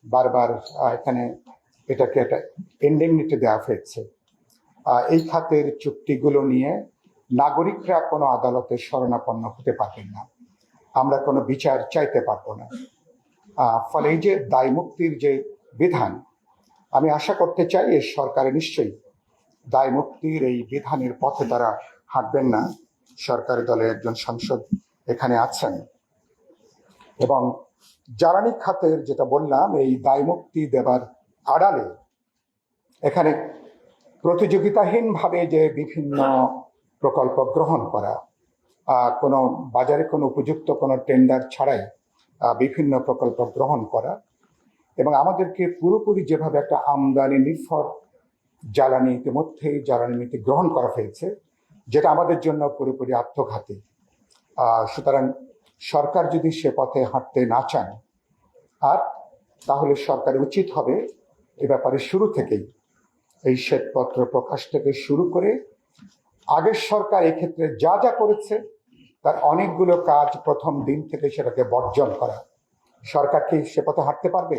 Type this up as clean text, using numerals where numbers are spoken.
বারবার এখানে এটাকে একটা ইন্ডেমনিটি দেওয়া হয়েছে। এই খাতের চুক্তিগুলো নিয়ে নাগরিকরা কোনো আদালতের শরণাপন্ন হতে পারবেন না, আমরা কোনো বিচার চাইতে পারবো না। ফলে এই যে দায় মুক্তির যে বিধান, আমি আশা করতে চাই এই সরকারে নিশ্চয়ই দায় মুক্তির এই বিধানের পথে তারা হাঁটবেন না। সরকারি দলের একজন সাংসদ এখানে আছেন, এবং জ্বালানি খাতের যেটা বললাম, এই দায় মুক্তি দেবার আড়ালে এখানে প্রতিযোগিতাহীনভাবে যে বিভিন্ন প্রকল্প গ্রহণ করা, কোনো বাজারে কোনো উপযুক্ত কোনো টেন্ডার ছাড়াই বিভিন্ন প্রকল্প গ্রহণ করা, এবং আমাদেরকে পুরোপুরি যেভাবে একটা আমদানি নির্ভর জ্বালানি ইতিমধ্যেই জ্বালানি নীতি গ্রহণ করা হয়েছে, যেটা আমাদের জন্য পুরোপুরি আত্মঘাতী। সুতরাং সরকার যদি সে পথে হাঁটতে না চান, তাহলে সরকারের উচিত হবে এ ব্যাপারে শুরু থেকেই এই শ্বেতপত্র প্রকাশ থেকে শুরু করে আগের সরকার এক্ষেত্রে যা যা করেছে তার অনেকগুলো কাজ প্রথম দিন থেকে সেটাকে বর্জন করা। সরকার কি সে পথে হাঁটতে পারবে?